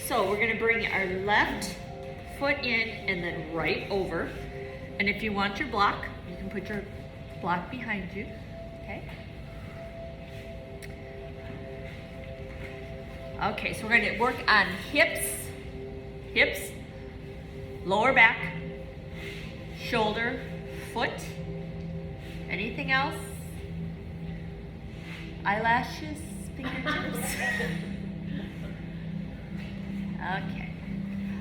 So we're gonna bring our left foot in and then right over. And if you want your block, you can put your block behind you, okay? Okay, so we're gonna work on hips, lower back, shoulder, foot. Anything else? Eyelashes, fingertips. Okay.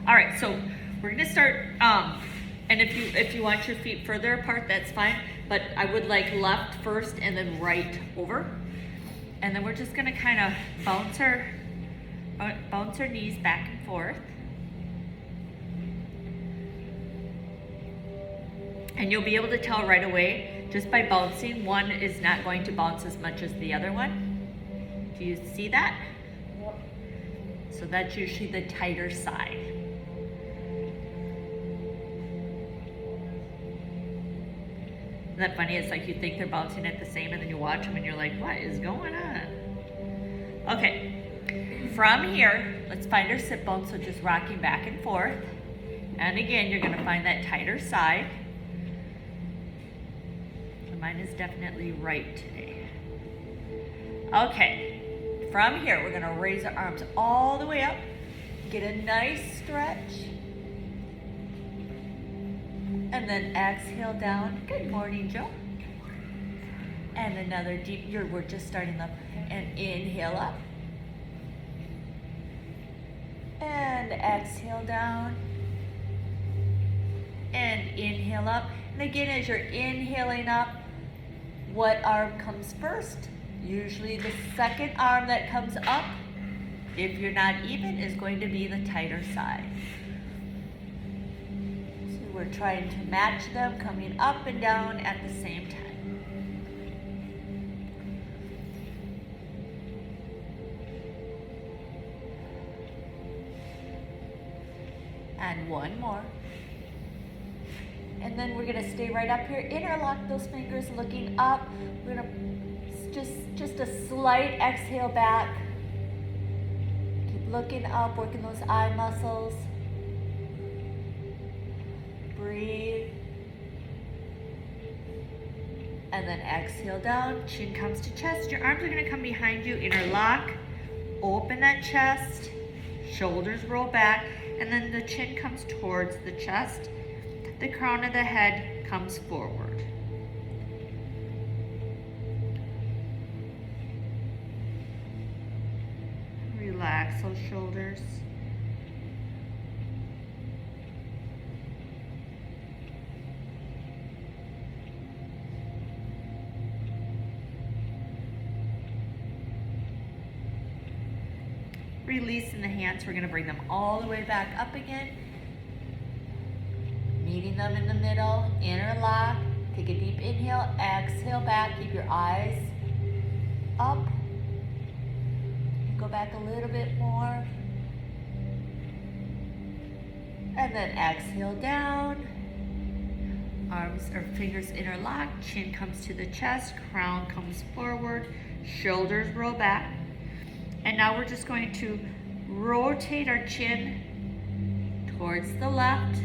All right, so we're gonna start, and if you want your feet further apart, that's fine, but I would like left first and then right over. And then we're just gonna kind of bounce our knees back and forth. And you'll be able to tell right away, just by bouncing, one is not going to bounce as much as the other one. Do you see that? So that's usually the tighter side. Isn't that funny? It's like you think they're bouncing it the same and then you watch them and you're like, what is going on? Okay, from here, let's find our sit bone, so just rocking back and forth. And again, you're gonna find that tighter side. Mine is definitely right today. Okay, from here, we're gonna raise our arms all the way up, get a nice stretch, and then exhale down. Good morning, Joe. And another deep, we're just starting up, and inhale up. And exhale down. And inhale up. And again, as you're inhaling up, what arm comes first? Usually the second arm that comes up, if you're not even, is going to be the tighter side. So we're trying to match them, coming up and down at the same time. And one more. And then we're gonna stay right up here, interlock those fingers, looking up. We're gonna just a slight exhale back. Keep looking up, working those eye muscles. Breathe. And then exhale down, chin comes to chest. Your arms are gonna come behind you, interlock, open that chest, shoulders roll back, and then the chin comes towards the chest. The crown of the head comes forward. Relax those shoulders. Releasing the hands, we're going to bring them all the way back up again. Meeting them in the middle, interlock, take a deep inhale, exhale back, keep your eyes up. Go back a little bit more. And then exhale down. Arms or fingers interlock, chin comes to the chest, crown comes forward, shoulders roll back. And now we're just going to rotate our chin towards the left,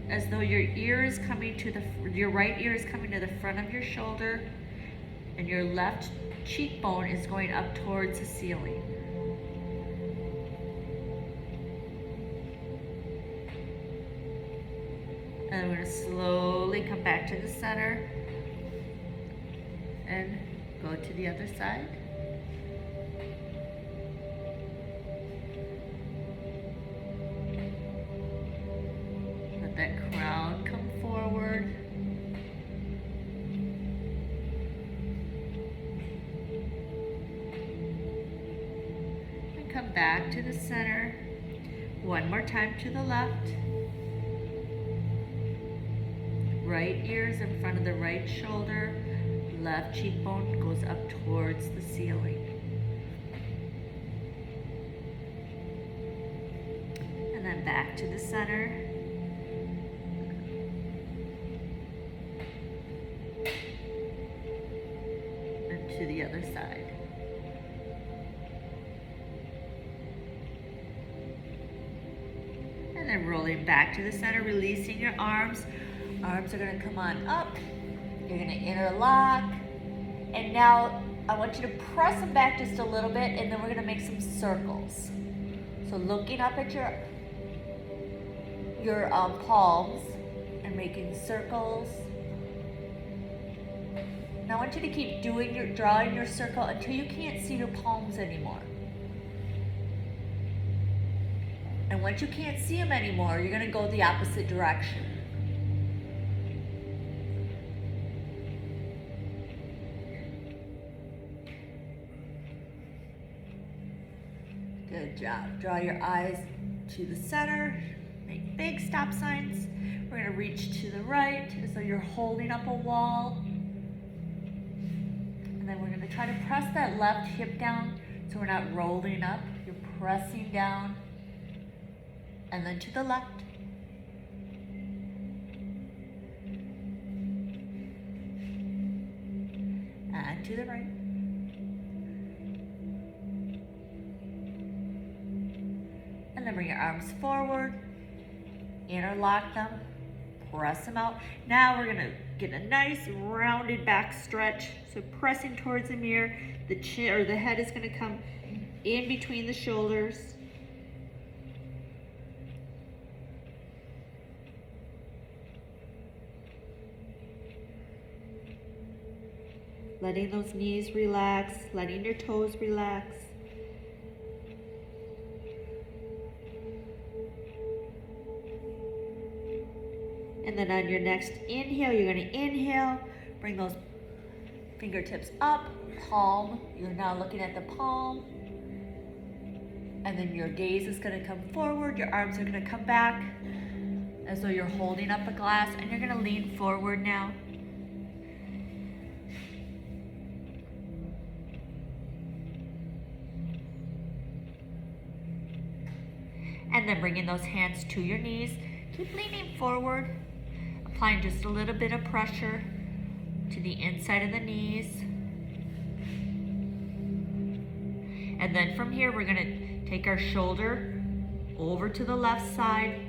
as though your ear is coming to your right ear is coming to the front of your shoulder, and your left cheekbone is going up towards the ceiling. And we're going to slowly come back to the center and go to the other side. Let that crown come forward. And come back to the center. One more time to the left. Right ear is in front of the right shoulder. Left cheekbone goes up towards the ceiling. And then back to the center. And to the other side. then rolling back to the center, releasing your arms. Arms are gonna come on up. You're gonna interlock. And now I want you to press them back just a little bit, and then we're gonna make some circles. So looking up at your palms and making circles. Now I want you to keep drawing your circle until you can't see your palms anymore. And once you can't see them anymore, you're gonna go the opposite direction. Good job. Draw your eyes to the center. Make big stop signs. We're gonna reach to the right as though you're holding up a wall. And then we're gonna try to press that left hip down so we're not rolling up. You're pressing down. And then to the left. And to the right. And then bring your arms forward, interlock them, press them out. Now we're gonna get a nice rounded back stretch. So pressing towards the mirror, the chin or the head is gonna come in between the shoulders. Letting those knees relax, letting your toes relax. And then on your next inhale, you're gonna inhale, bring those fingertips up, palm, you're now looking at the palm. And then your gaze is gonna come forward, your arms are gonna come back as though you're holding up a glass, and you're gonna lean forward now. And then bringing those hands to your knees. Keep leaning forward, applying just a little bit of pressure to the inside of the knees. And then from here, we're gonna take our shoulder over to the left side,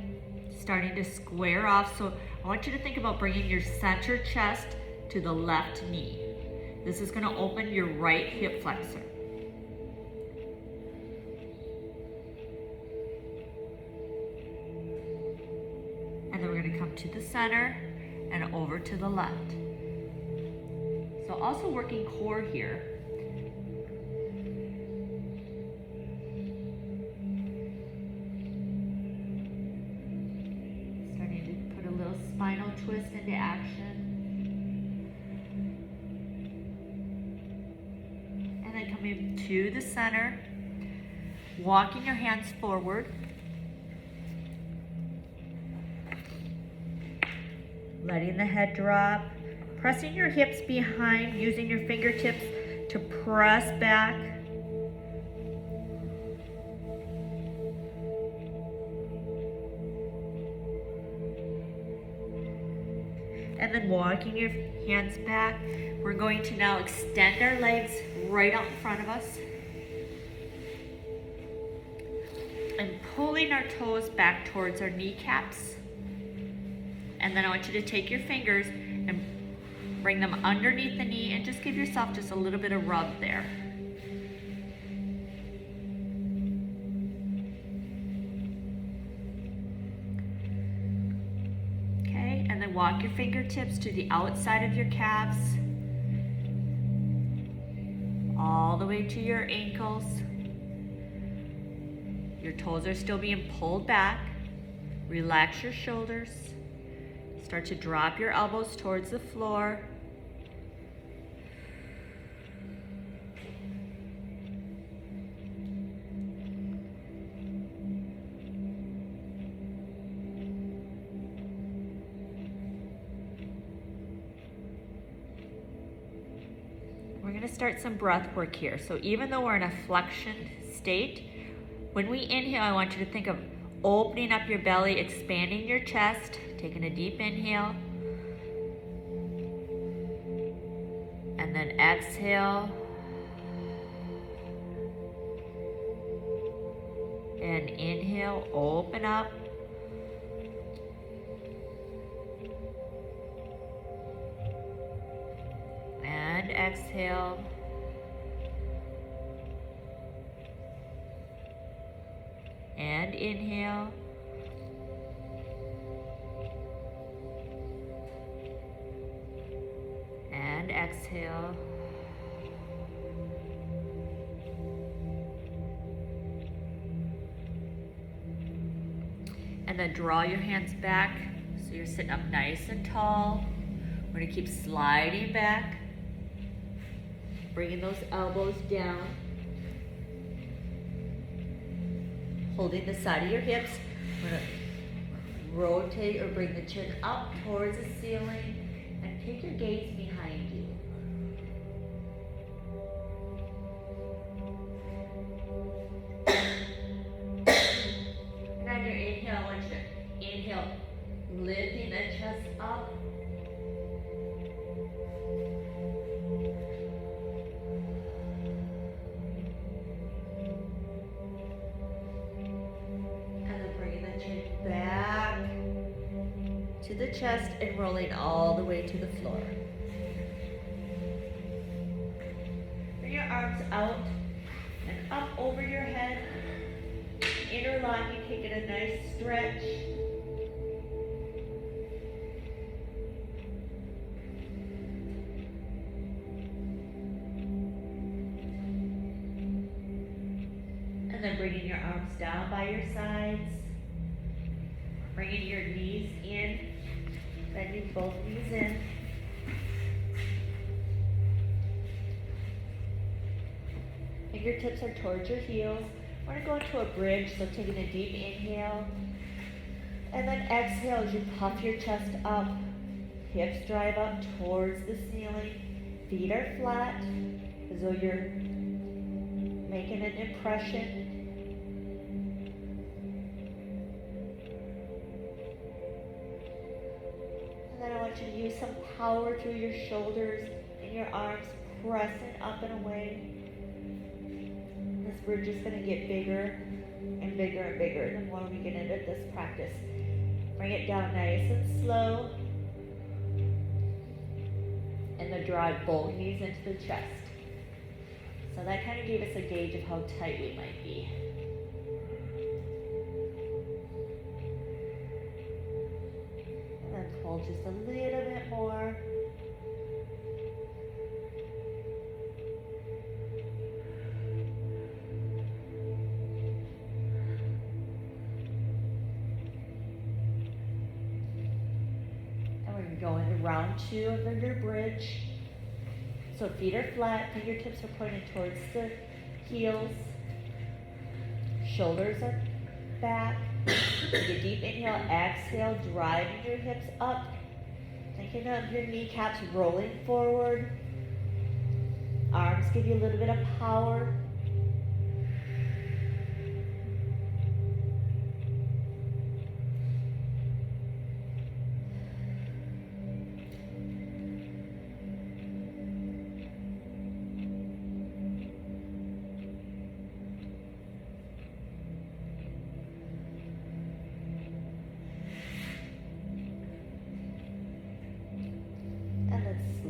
starting to square off. So I want you to think about bringing your center chest to the left knee. This is gonna open your right hip flexor. And then we're gonna come to the center and over to the left. So also working core here. Starting to put a little spinal twist into action. And then coming to the center, walking your hands forward. Letting the head drop, pressing your hips behind, using your fingertips to press back. And then walking your hands back. We're going to now extend our legs right out in front of us. And pulling our toes back towards our kneecaps. And then I want you to take your fingers and bring them underneath the knee and just give yourself just a little bit of rub there. Okay, and then walk your fingertips to the outside of your calves, all the way to your ankles. Your toes are still being pulled back. Relax your shoulders. Start to drop your elbows towards the floor. We're going to start some breath work here. So even though we're in a flexion state, when we inhale, I want you to think of opening up your belly, expanding your chest, taking a deep inhale. And then exhale. And inhale, open up. exhale. And inhale. And exhale. And then draw your hands back so you're sitting up nice and tall. We're going to keep sliding back, bringing those elbows down, holding the side of your hips. We're going to rotate or bring the chin up towards the ceiling and take your gaze behind you. And on your inhale, I want you to inhale, lifting the chest up. Back to the chest and rolling all the way to the floor. Bring your arms out and up over your head. Interlocking, taking a nice stretch. And then bringing your arms down by your sides. Bringing your knees in, bending both knees in. Fingertips are towards your heels. We're going to go into a bridge, so taking a deep inhale. And then exhale as you puff your chest up. Hips drive up towards the ceiling. Feet are flat, as though you're making an impression. I want you to use some power through your shoulders and your arms, pressing up and away. This bridge is going to get bigger and bigger and bigger the more we get into this practice. Bring it down nice and slow. And then drive both knees into the chest. So that kind of gave us a gauge of how tight we might be. Pull just a little bit more. And we're going to go into round 2 of your bridge. So feet are flat, fingertips are pointed towards the heels. Shoulders are back. Take a deep inhale, exhale, driving your hips up. Thinking of your kneecaps rolling forward. Arms give you a little bit of power.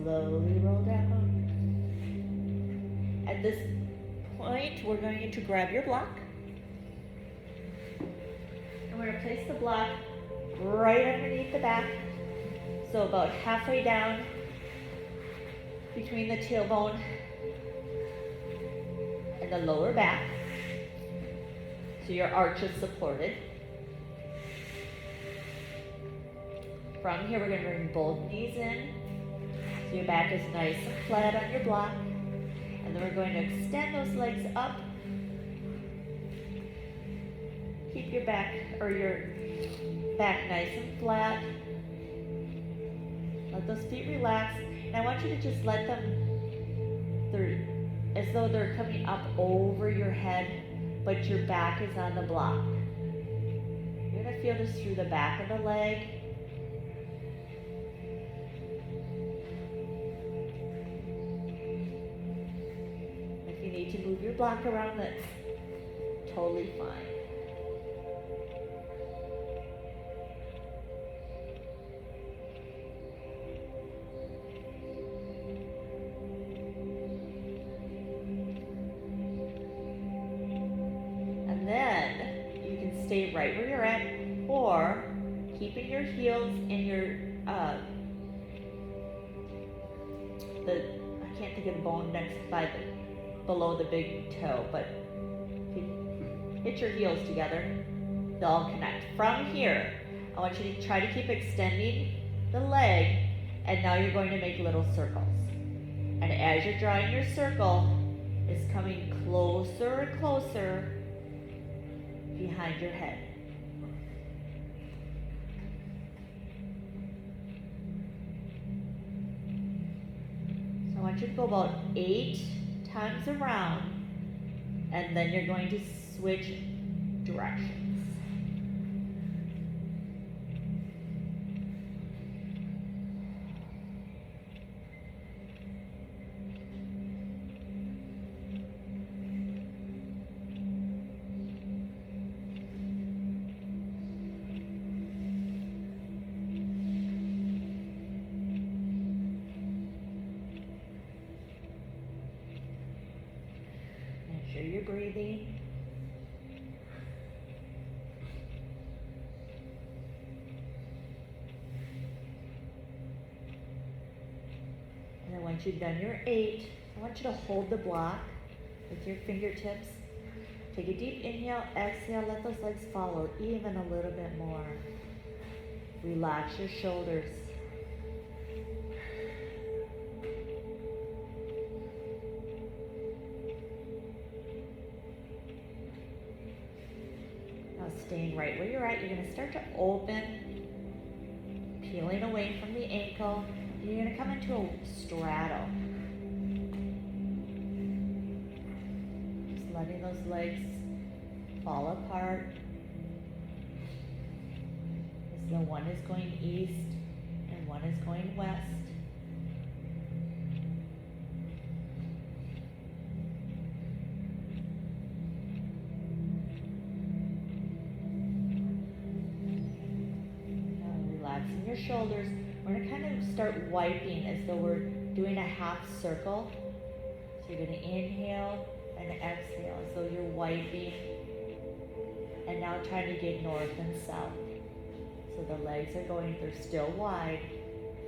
Slowly roll down. At this point, we're going to grab your block. And we're going to place the block right underneath the back. So about halfway down between the tailbone and the lower back. So your arch is supported. From here, we're going to bring both knees in. So your back is nice and flat on your block. And then we're going to extend those legs up. Keep your back nice and flat. Let those feet relax. And I want you to just let them, as though they're coming up over your head, but your back is on the block. You're going to feel this through the back of the leg. To move your block around, that's totally fine. stay right where you're at, or keeping your heels in your, I can't think of the bone next below the big toe, but hit your heels together, they'll connect. From here, I want you to try to keep extending the leg, and now you're going to make little circles. And as you're drawing your circle, it's coming closer and closer behind your head. So I want you to go about 8 times around, and then you're going to switch directions. Make sure you're breathing. Once you've done your 8, I want you to hold the block with your fingertips. Take a deep inhale, exhale, let those legs follow even a little bit more. Relax your shoulders. Now staying right where you're at, you're going to start to open, peeling away from the ankle. You're going to come into a straddle. Just letting those legs fall apart. As though one is going east and one is going west. Now relaxing your shoulders. We're going to kind of start wiping as though we're doing a half circle. So you're going to inhale and exhale as though you're wiping. And now trying to get north and south. So the legs are going, they're still wide,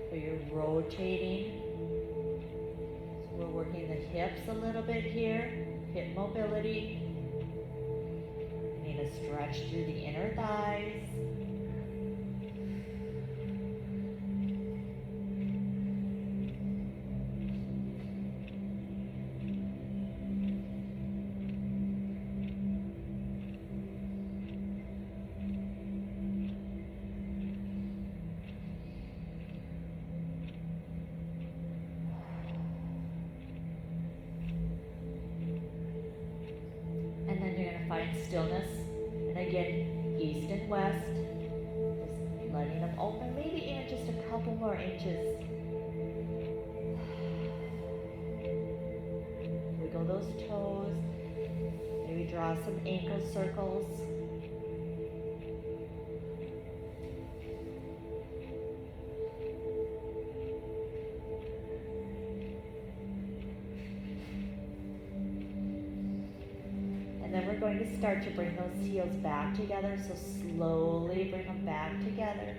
but you're rotating. So we're working the hips a little bit here, hip mobility. You need to stretch through the inner thighs. Find stillness, and again, east and west, just letting them open, maybe even just a couple more inches. Wiggle those toes, maybe draw some ankle circles. And then we're going to start to bring those heels back together, so slowly bring them back together.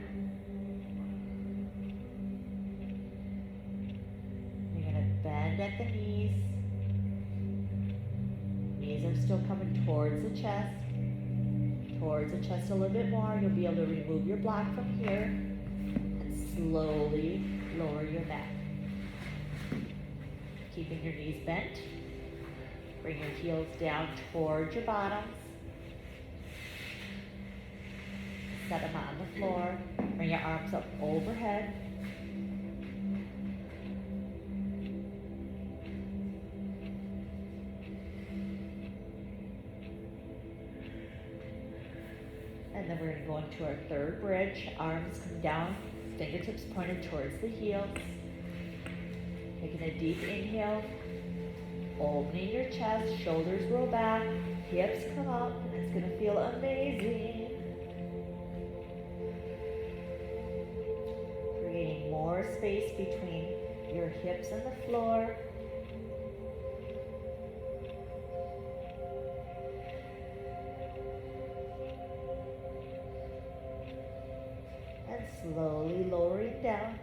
You're going to bend at the knees. Knees are still coming towards the chest a little bit more. You'll be able to remove your block from here and slowly lower your neck. Keeping your knees bent. Bring your heels down towards your bottoms. Set them on the floor. Bring your arms up overhead. And then we're going to go into our third bridge. Arms come down, fingertips pointed towards the heels. Taking a deep inhale. Opening your chest, shoulders roll back, hips come up, and it's going to feel amazing. Creating more space between your hips and the floor. slowly lowering down.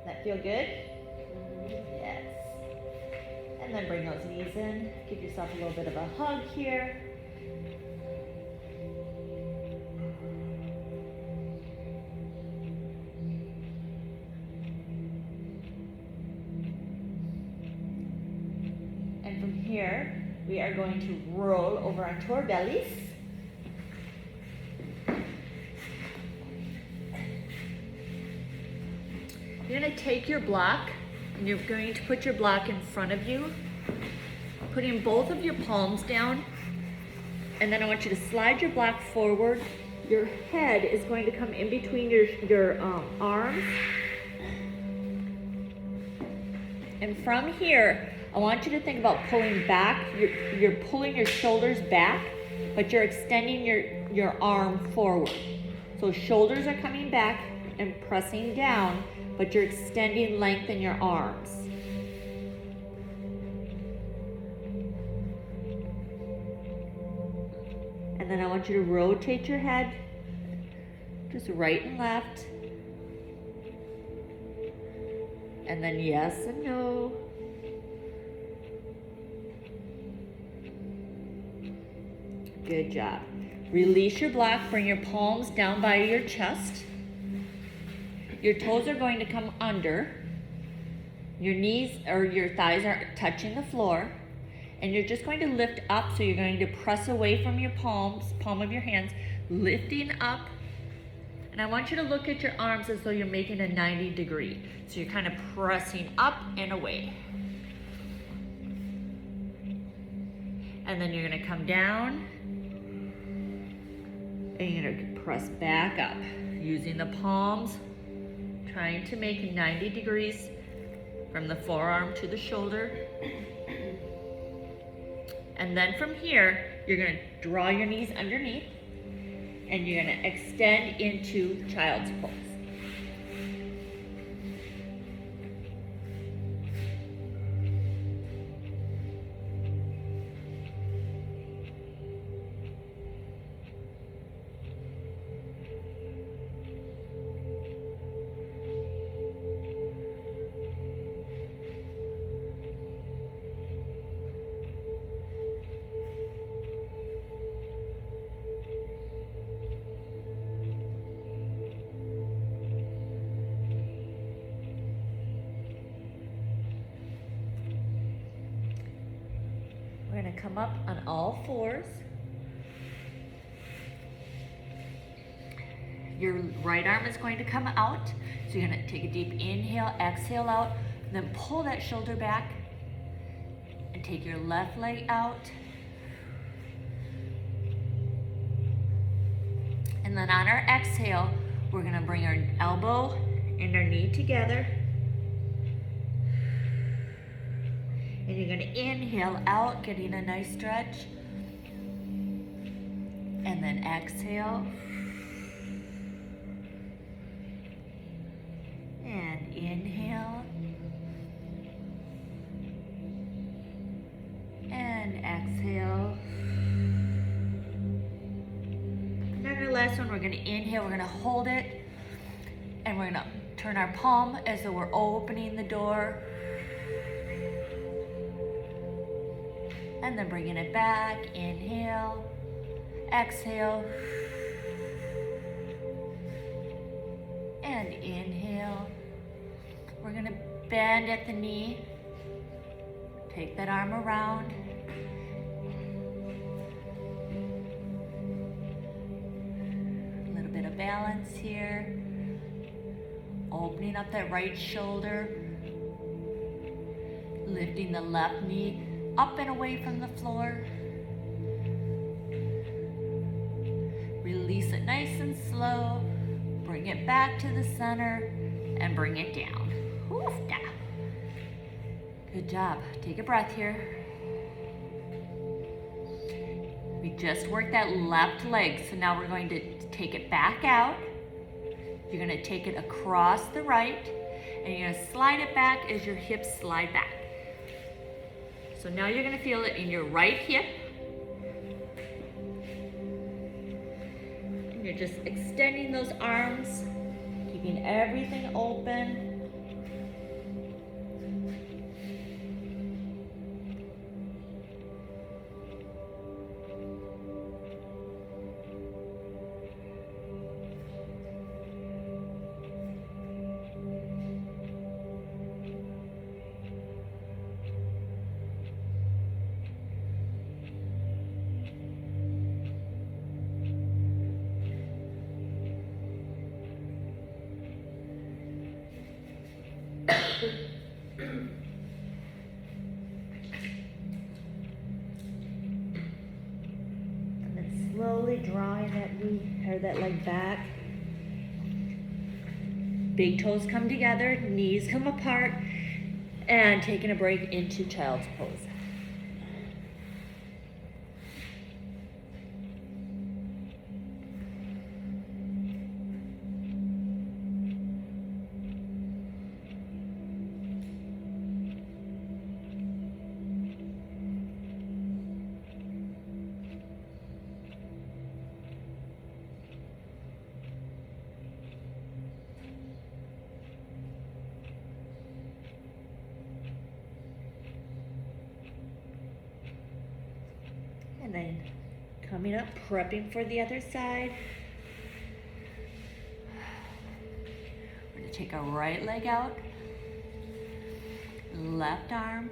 That feel good? Yes. And then bring those knees in. Give yourself a little bit of a hug here. And from here, we are going to roll over onto our bellies. You're going to take your block and you're going to put your block in front of you, putting both of your palms down, and then I want you to slide your block forward. Your head is going to come in between your arms. And from here, I want you to think about pulling back. You're pulling your shoulders back, but you're extending your arm forward. So shoulders are coming back and pressing down, but you're extending length in your arms. And then I want you to rotate your head, just right and left. And then yes and no. Good job. Release your block, bring your palms down by your chest. Your toes are going to come under. Your knees or your thighs are touching the floor. And you're just going to lift up, so you're going to press away from your palm of your hands, lifting up. And I want you to look at your arms as though you're making a 90 degree. So you're kind of pressing up and away. And then you're going to come down. And you're going to press back up, using the palms, trying to make 90 degrees from the forearm to the shoulder. And then from here, you're going to draw your knees underneath, and you're going to extend into child's pose. We're going to come up on all fours. Your right arm is going to come out. So you're going to take a deep inhale, exhale out, and then pull that shoulder back and take your left leg out. And then on our exhale, we're going to bring our elbow and our knee together. And you're going to inhale out, getting a nice stretch. And then exhale. And inhale. And exhale. And then our last one, we're going to inhale, we're going to hold it. And we're going to turn our palm as though we're opening the door. And then bringing it back, inhale, exhale, and inhale. We're gonna bend at the knee, take that arm around. A little bit of balance here. Opening up that right shoulder, lifting the left knee up and away from the floor. Release it nice and slow. Bring it back to the center and bring it down. Oof-da. Good job. Take a breath here. We just worked that left leg, so now we're going to take it back out. You're going to take it across the right, and you're going to slide it back as your hips slide back. So now you're going to feel it in your right hip. And you're just extending those arms Keeping everything open. And then slowly drawing that leg back. Big toes come together, knees come apart, and taking a break into child's pose. And then coming up, prepping for the other side. We're gonna take our right leg out, left arm.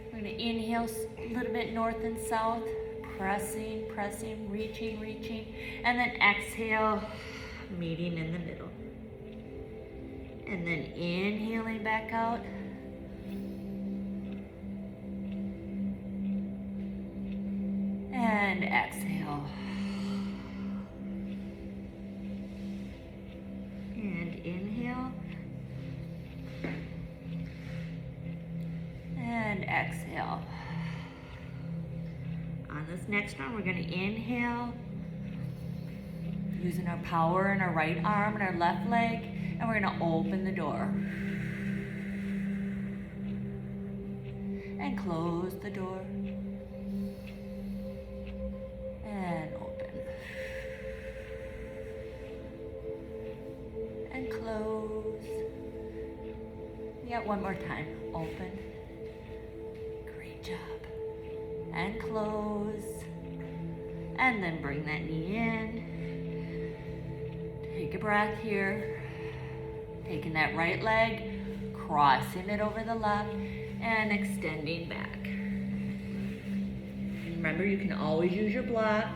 We're gonna inhale a little bit north and south, pressing, pressing, reaching, reaching, and then exhale, meeting in the middle. And then inhaling back out. And exhale. And inhale. And exhale. On this next one, we're going to inhale, using our power in our right arm and our left leg, and we're going to open the door. And close the door. And open. And close. We got one more time. Open. Great job. And close. And then bring that knee in. Take a breath here. Taking that right leg, crossing it over the left, and extending back. Remember, you can always use your block.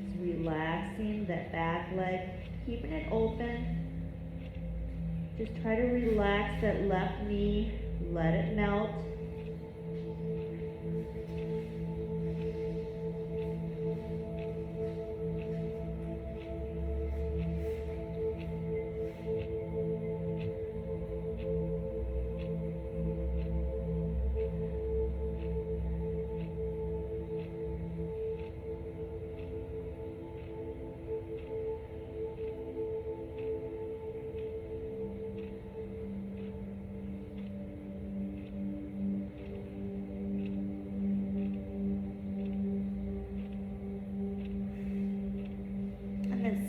Just relaxing that back leg, keeping it open. Just try to relax that left knee, let it melt.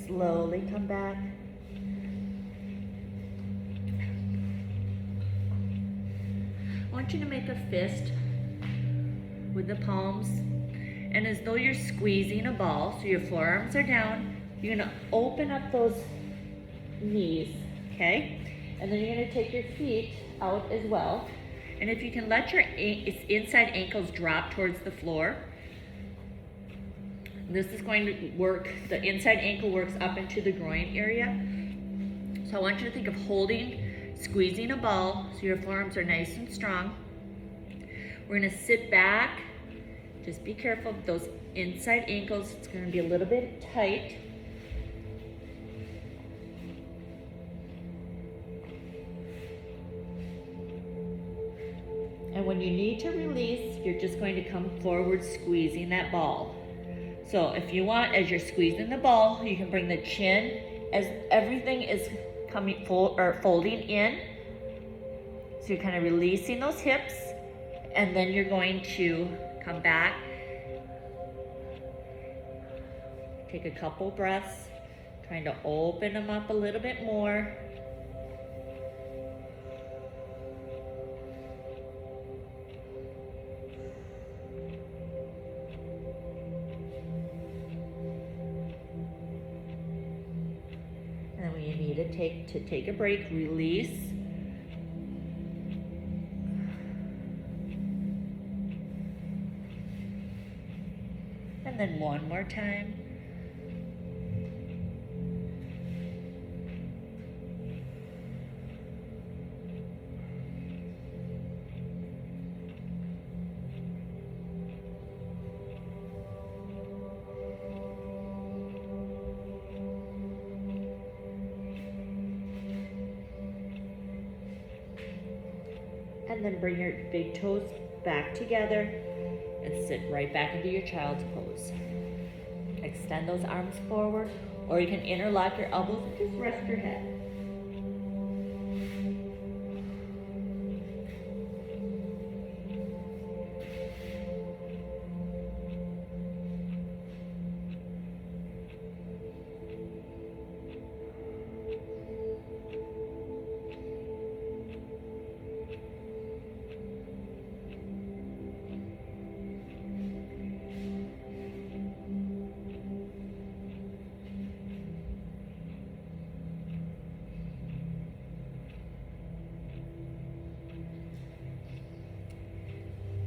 Slowly come back. I want you to make a fist with the palms, and as though you're squeezing a ball, so your forearms are down, you're gonna open up those knees, okay? And then you're gonna take your feet out as well. And if you can let your inside ankles drop towards the floor, this is going to work, the inside ankle works up into the groin area. So I want you to think of holding, squeezing a ball so your forearms are nice and strong. We're gonna sit back. Just be careful of those inside ankles. It's gonna be a little bit tight. And when you need to release, you're just going to come forward squeezing that ball. So if you want, as you're squeezing the ball, you can bring the chin as everything is coming folding in. So you're kind of releasing those hips And then you're going to come back, take a couple breaths, trying to open them up a little bit more. And then when you need to take a break, release. And then one more time. And then bring your big toes back together and sit right back into your child's pose. Extend those arms forward, or you can interlock your elbows and just rest your head.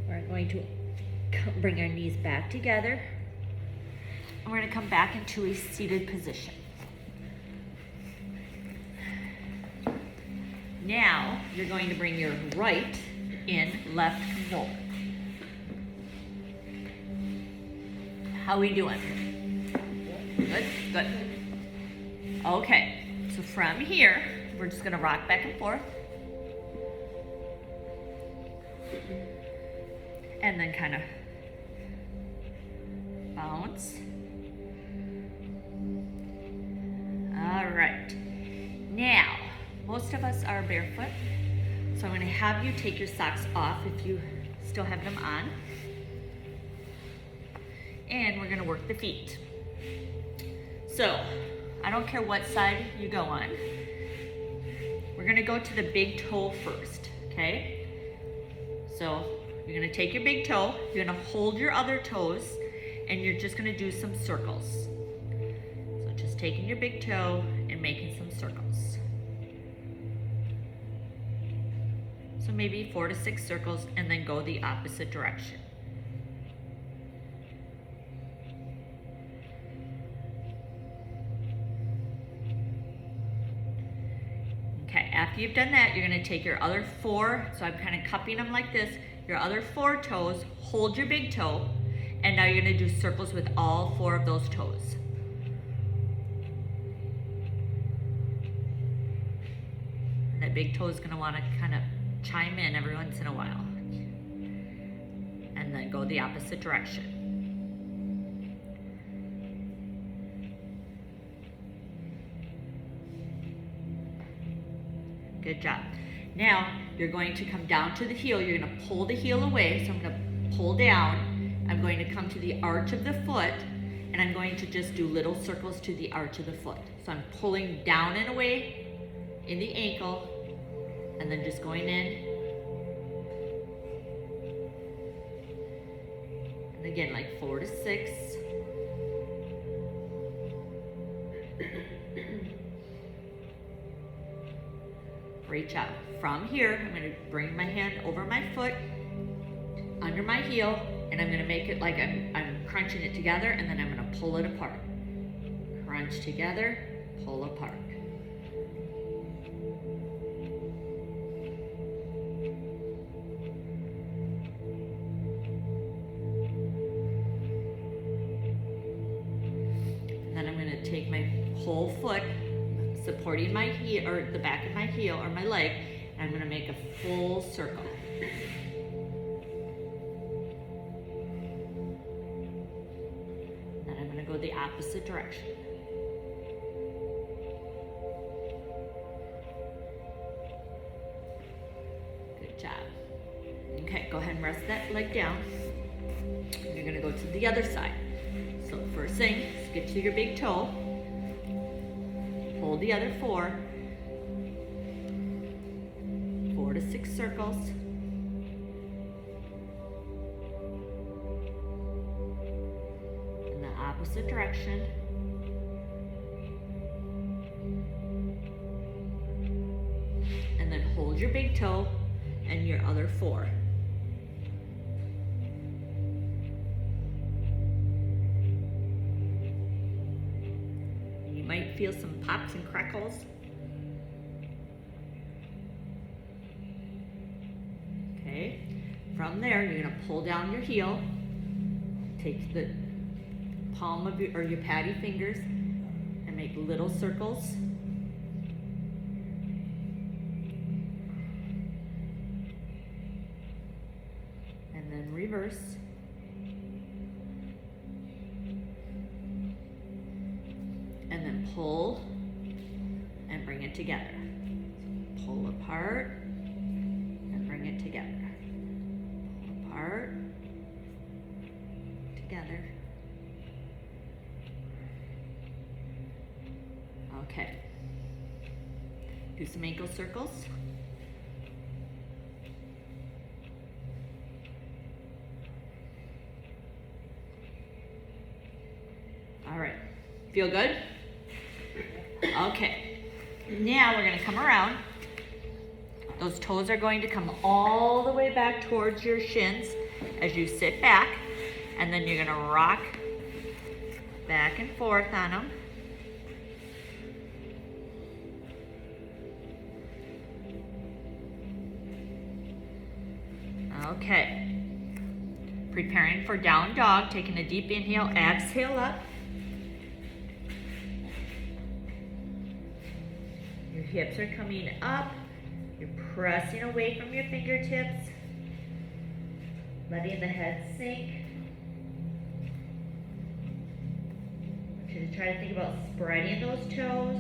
We're going to bring our knees back together. And we're going to come back into a seated position. Now, you're going to bring your right in, left comes over. How we doing? Good, good. Okay, so from here, we're just going to rock back and forth. And then kind of bounce. All right. Now, most of us are barefoot, so I'm going to have you take your socks off if you still have them on. And we're going to work the feet. So, I don't care what side you go on. We're going to go to the big toe first, okay? So, you're going to take your big toe, you're going to hold your other toes, and you're just going to do some circles. So just taking your big toe and making some circles. So maybe 4 to 6 circles, and then go the opposite direction. Okay, after you've done that, you're going to take your other 4, so I'm kind of cupping them like this, your other 4 toes, hold your big toe, and now you're going to do circles with all 4 of those toes. And that big toe is going to want to kind of chime in every once in a while. And then go the opposite direction. Good job. Now, you're going to come down to the heel. You're going to pull the heel away. So I'm going to pull down. I'm going to come to the arch of the foot, and I'm going to just do little circles to the arch of the foot. So I'm pulling down and away in the ankle, and then just going in. And again, like 4 to 6. Reach out. From here, I'm going to bring my hand over my foot, under my heel, and I'm going to make it like I'm crunching it together, and then I'm going to pull it apart. Crunch together, pull apart. And then I'm going to take my whole foot, supporting my heel, or the back of my heel, or my leg, and I'm going to make a full circle. Then I'm going to go the opposite direction. Good job. Okay. Okay, go ahead and rest that leg down. You're gonna go to the other side. So first thing is get to your big toe. Hold the other 4 to 6 circles. In the opposite direction. And then hold your big toe and your other 4. You might feel some pops and crackles. Okay, from there you're gonna pull down your heel, take the palm of your patty fingers and make little circles. And then reverse. And then pull and bring it together. Pull apart and bring it together. Pull apart, together. Okay. Do some ankle circles. All right. Feel good? Okay. Now we're going to come around. Those toes are going to come all the way back towards your shins as you sit back. And then you're going to rock back and forth on them. Okay. Preparing for down dog, taking a deep inhale, exhale up. Your hips are coming up. You're pressing away from your fingertips. Letting the head sink. I want you to try to think about spreading those toes.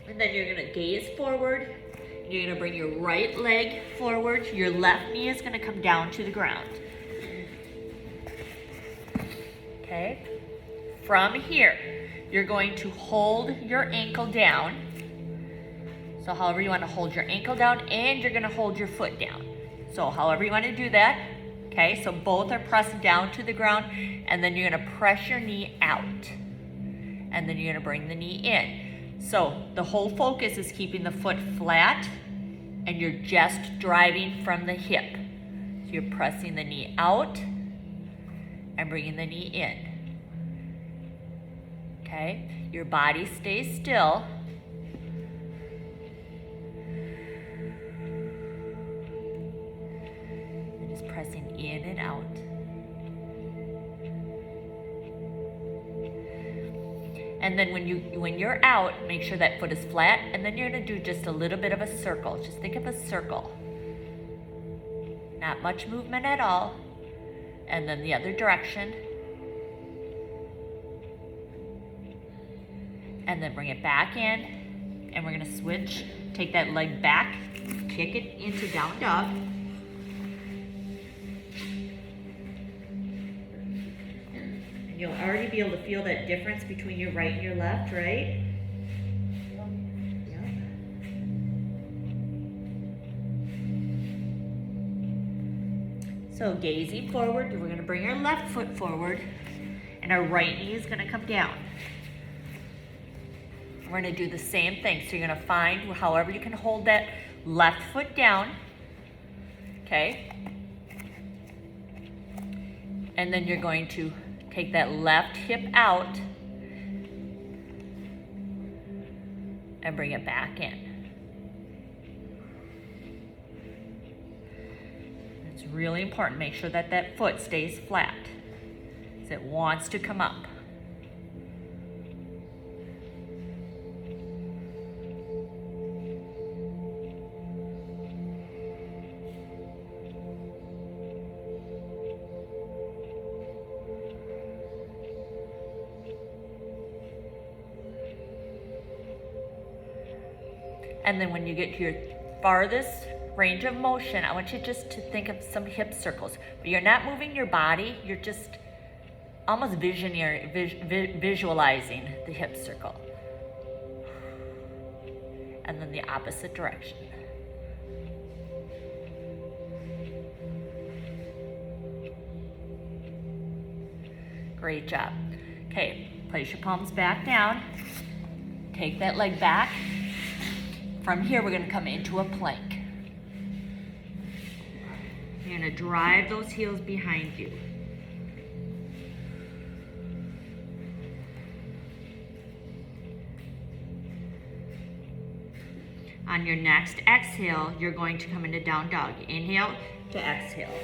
And then you're gonna gaze forward. You're gonna bring your right leg forward. Your left knee is gonna come down to the ground. Okay? From here, you're going to hold your ankle down. So however you wanna hold your ankle down, and you're gonna hold your foot down. So however you wanna do that, okay? So both are pressed down to the ground, and then you're gonna press your knee out. And then you're gonna bring the knee in. So the whole focus is keeping the foot flat and you're just driving from the hip. So you're pressing the knee out and bringing the knee in. Okay? Your body stays still. And just pressing in and out. And then when you're out, make sure that foot is flat, and then you're gonna do just a little bit of a circle. Just think of a circle. Not much movement at all. And then the other direction. And then bring it back in, and we're gonna switch. Take that leg back, kick it into down dog. You'll already be able to feel that difference between your right and your left, right? Yep. So gazing forward, we're gonna bring our left foot forward and our right knee is gonna come down. We're gonna do the same thing. So you're gonna find however you can hold that left foot down, okay? And then you're going to take that left hip out and bring it back in. It's really important. Make sure that that foot stays flat as it wants to come up. And then when you get to your farthest range of motion, I want you just to think of some hip circles. But you're not moving your body, you're just almost visualizing the hip circle. And then the opposite direction. Great job. Okay, place your palms back down. Take that leg back. From here, we're gonna come into a plank. You're gonna drive those heels behind you. On your next exhale, you're going to come into down dog. Inhale to exhale.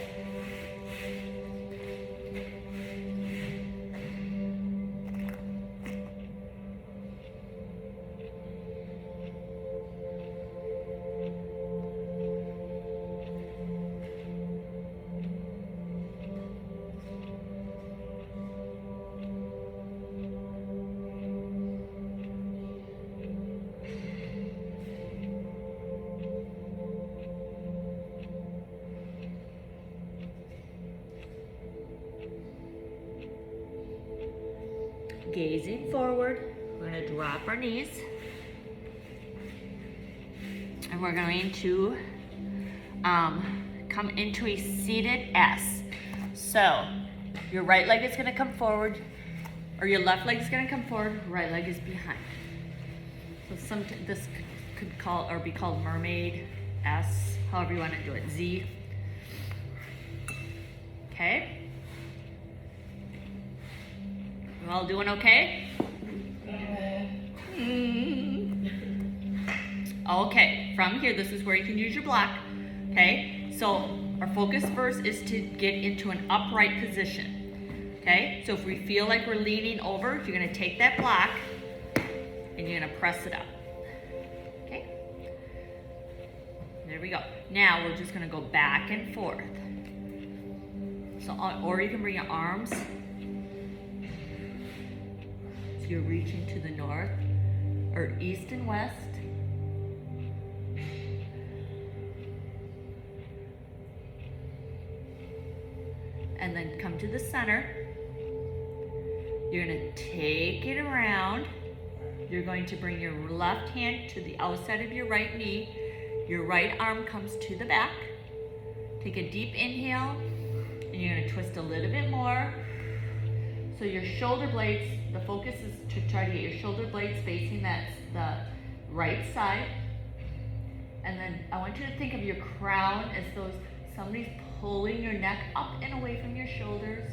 Gazing forward, we're going to drop our knees, and we're going to come into a seated S. So your right leg is going to come forward, or your left leg is going to come forward, right leg is behind. So this could be called mermaid, S, however you want to do it, Z. Okay. You all doing okay? Okay, from here, this is where you can use your block. Okay, so our focus first is to get into an upright position. Okay, so if we feel like we're leaning over, you're gonna take that block and you're gonna press it up. Okay, there we go. Now we're just gonna go back and forth. So, or you can bring your arms. So you're reaching to the north or east and west. And then come to the center. You're going to take it around. You're going to bring your left hand to the outside of your right knee. Your right arm comes to the back. Take a deep inhale, and you're going to twist a little bit more. So your shoulder blades, the focus is to try to get your shoulder blades facing the right side. And then I want you to think of your crown as though somebody's pulling your neck up and away from your shoulders.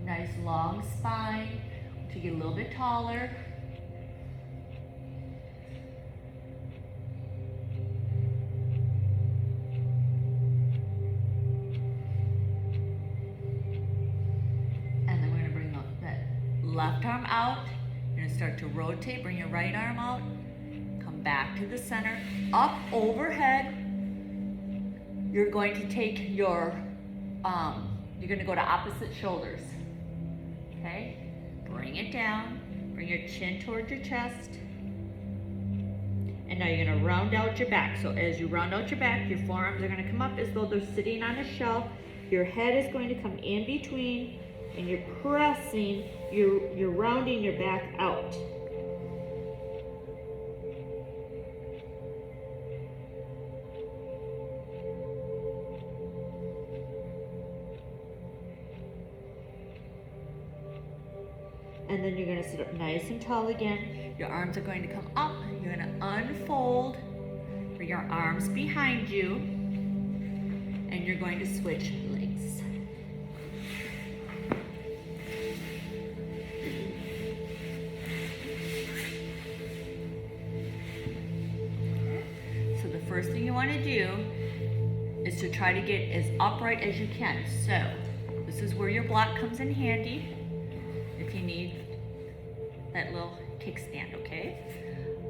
Nice long spine to get a little bit taller. Left arm out, you're going to start to rotate, bring your right arm out, come back to the center, up overhead. You're going to take your, you're going to go to opposite shoulders, okay? Bring it down, bring your chin towards your chest, and now you're going to round out your back. So as you round out your back, your forearms are going to come up as though they're sitting on a shelf. Your head is going to come in between, and you're pressing, you're rounding your back out. And then you're going to sit up nice and tall again. Your arms are going to come up. You're going to unfold, bring your arms behind you, and you're going to switch legs. First thing you want to do is to try to get as upright as you can. So this is where your block comes in handy if you need that little kickstand, okay?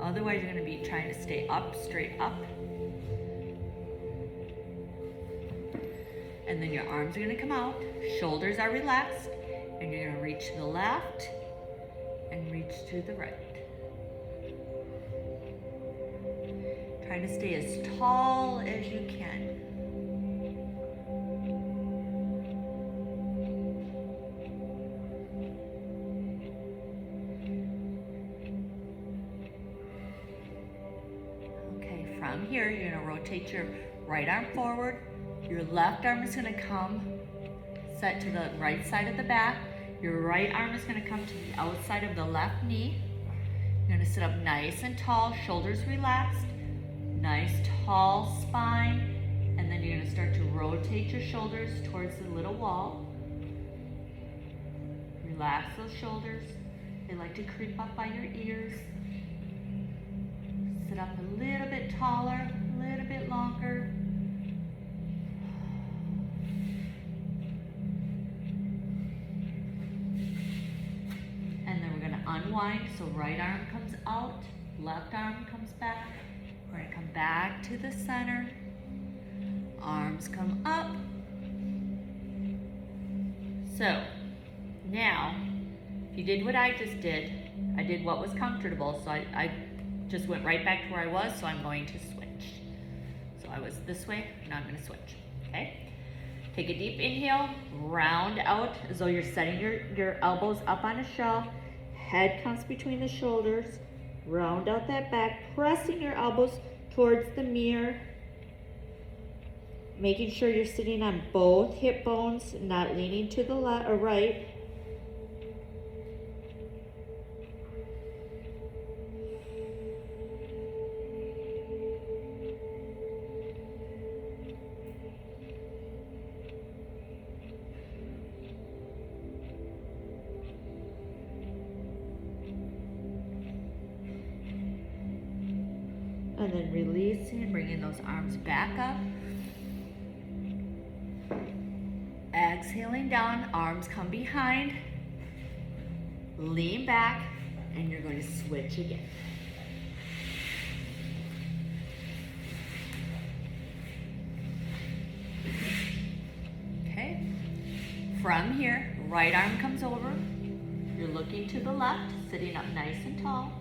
Otherwise you're going to be trying to stay up, straight up. And then your arms are going to come out, shoulders are relaxed, and you're going to reach to the left and reach to the right. Try to stay as tall as you can. Okay, from here, you're gonna rotate your right arm forward. Your left arm is gonna come set to the right side of the back. Your right arm is gonna come to the outside of the left knee. You're gonna sit up nice and tall, shoulders relaxed, nice tall spine, and then you're gonna start to rotate your shoulders towards the little wall. Relax those shoulders. They like to creep up by your ears. Sit up a little bit taller, a little bit longer. And then we're gonna unwind, so right arm comes out, left arm comes back. We're gonna come back to the center. Arms come up. So, now, if you did what I just did, I did what was comfortable, so I just went right back to where I was, so I'm going to switch. So I was this way, now I'm gonna switch, okay? Take a deep inhale, round out as though you're setting your elbows up on a shelf. Head comes between the shoulders. Round out that back, pressing your elbows towards the mirror. Making sure you're sitting on both hip bones, not leaning to the left or right. And then releasing, bringing those arms back up. Exhaling down, arms come behind. Lean back, and you're going to switch again. Okay. From here, right arm comes over. You're looking to the left, sitting up nice and tall.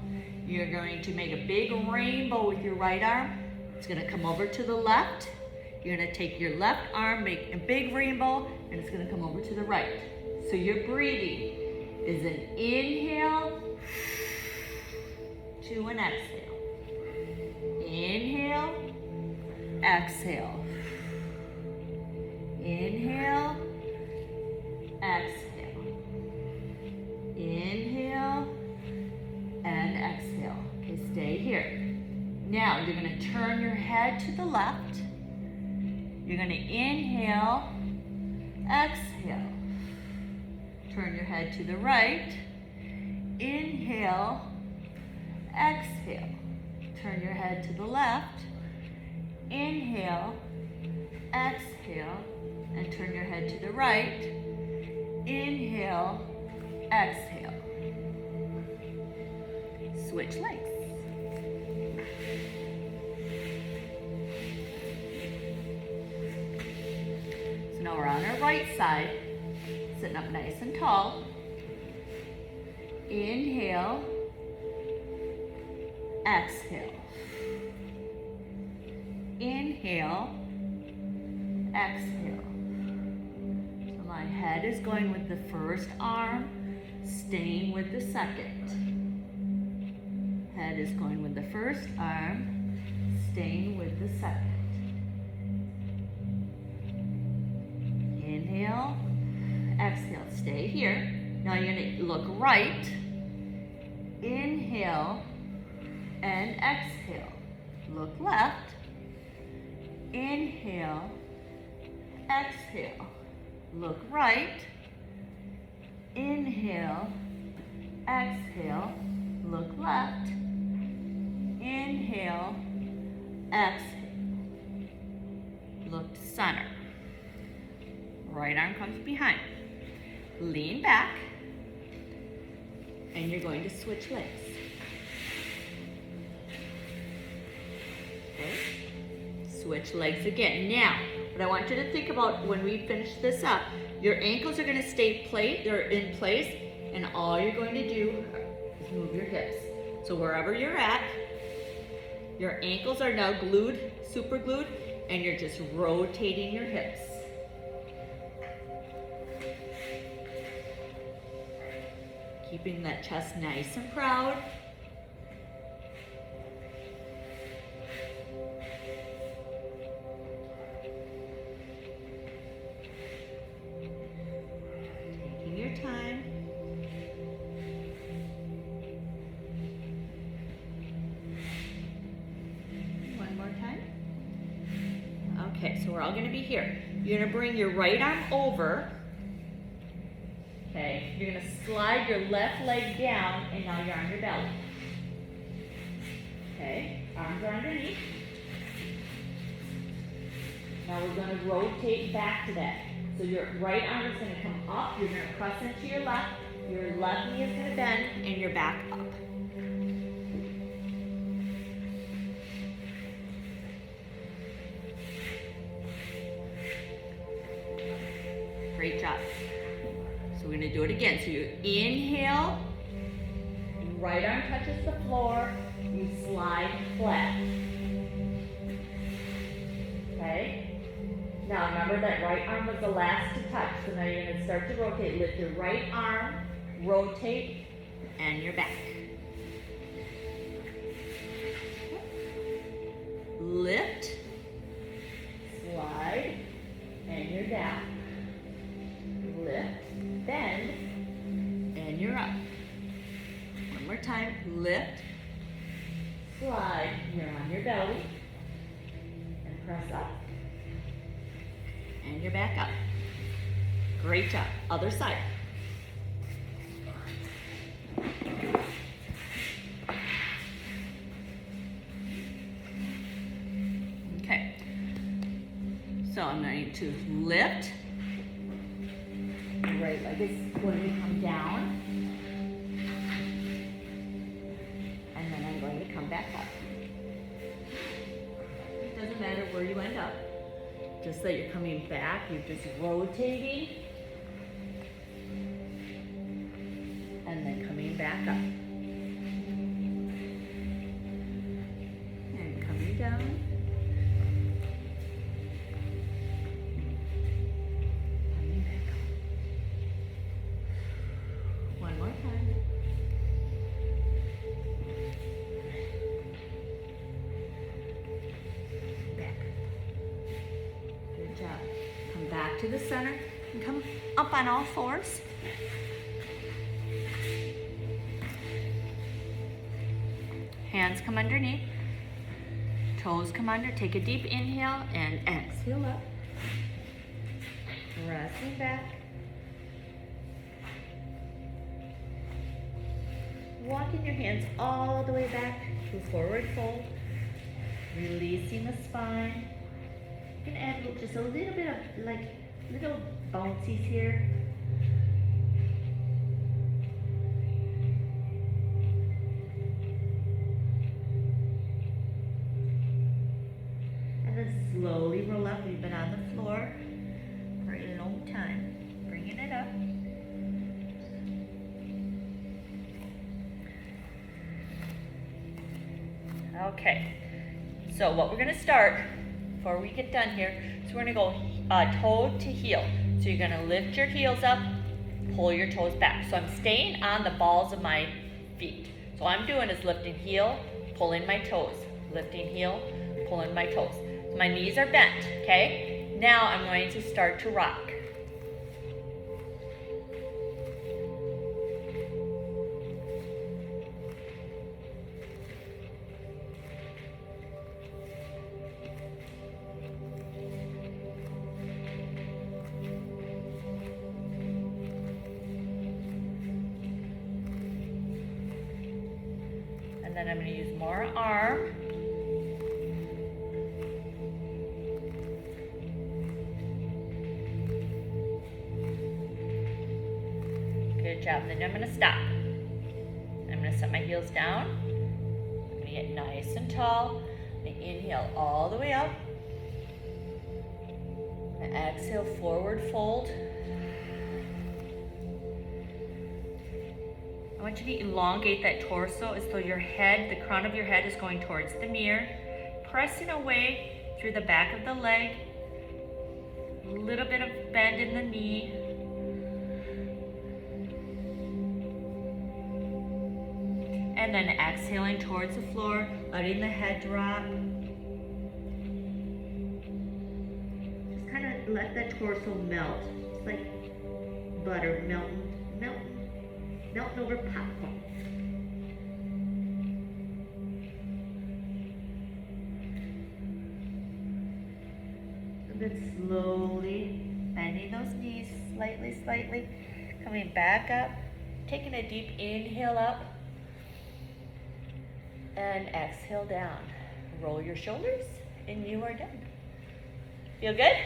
You're going to make a big rainbow with your right arm. It's gonna come over to the left. You're gonna take your left arm, make a big rainbow, and it's gonna come over to the right. So your breathing is an inhale to an exhale. Inhale, exhale. Inhale, exhale. Inhale, and exhale. Okay, stay here. Now you're gonna turn your head to the left. You're gonna inhale, exhale. Turn your head to the right. Inhale, exhale. Turn your head to the left. Inhale, exhale, and turn your head to the right. Inhale, exhale. Switch legs. So now we're on our right side, sitting up nice and tall. Inhale, exhale. Inhale, exhale. So my head is going with the first arm, staying with the second. Head is going with the first arm, staying with the second. Inhale, exhale, stay here. Now you're gonna look right, inhale, and exhale. Look left, inhale, exhale. Look right, inhale, exhale. Look left, inhale, exhale. Look to center. Right arm comes behind. Lean back, and you're going to switch legs. Okay? Switch legs again. Now, what I want you to think about when we finish this up, your ankles are going to stay they're in place, and all you're going to do is move your hips. So wherever you're at, Your ankles are now glued, super glued, and you're just rotating your hips. Keeping that chest nice and proud. Taking your time. One more time. Okay, so we're all gonna be here. You're gonna bring your right arm over. Okay, you're gonna slide your left leg down and now you're on your belly. Okay, arms are underneath. Now we're gonna rotate back to that. So your right arm is gonna come up, you're gonna press into your left knee is gonna bend, and your back up. Great job. So we're gonna do it again. So you inhale, your right arm touches the floor, you slide flat. Okay? Now remember that right arm was the last to touch, so now you're gonna start to rotate. Lift your right arm, rotate, and you're back. Lift, slide, and you're down. Lift, bend, and you're up. One more time, lift, slide, you're on your belly, and press up, and you're back up. Great job. Other side. Okay, so I'm going to lift. Right leg is going to come down, and then I'm going to come back up. It doesn't matter where you end up, just that you're coming back, you're just rotating, and then coming back up. And coming down. Back to the center and come up on all fours. Hands come underneath, toes come under. Take a deep inhale and exhale up. Resting back. Walking your hands all the way back to forward fold, releasing the spine. You can add just a little bit of little bouncies here. And then slowly roll up. We've been on the floor for a long time. Bringing it up. Okay, so what we're gonna start before we get done here, so we're gonna go toe to heel. So you're gonna lift your heels up, pull your toes back. So I'm staying on the balls of my feet. So all I'm doing is lifting heel, pulling my toes. Lifting heel, pulling my toes. So my knees are bent, okay? Now I'm going to start to rock. And then I'm going to use more arm. Good job. Then I'm going to stop. I'm going to set my heels down. I'm going to get nice and tall. I'm going to inhale all the way up. And exhale, forward fold. I want want you to elongate that torso as though your head, the crown of your head is going towards the mirror, pressing away through the back of the leg, a little bit of bend in the knee. And then exhaling towards the floor, letting the head drop. Just kind of let that torso melt. It's like butter melting over popcorn. And then slowly bending those knees slightly, coming back up, taking a deep inhale up, and exhale down. Roll your shoulders, and you are done. Feel good?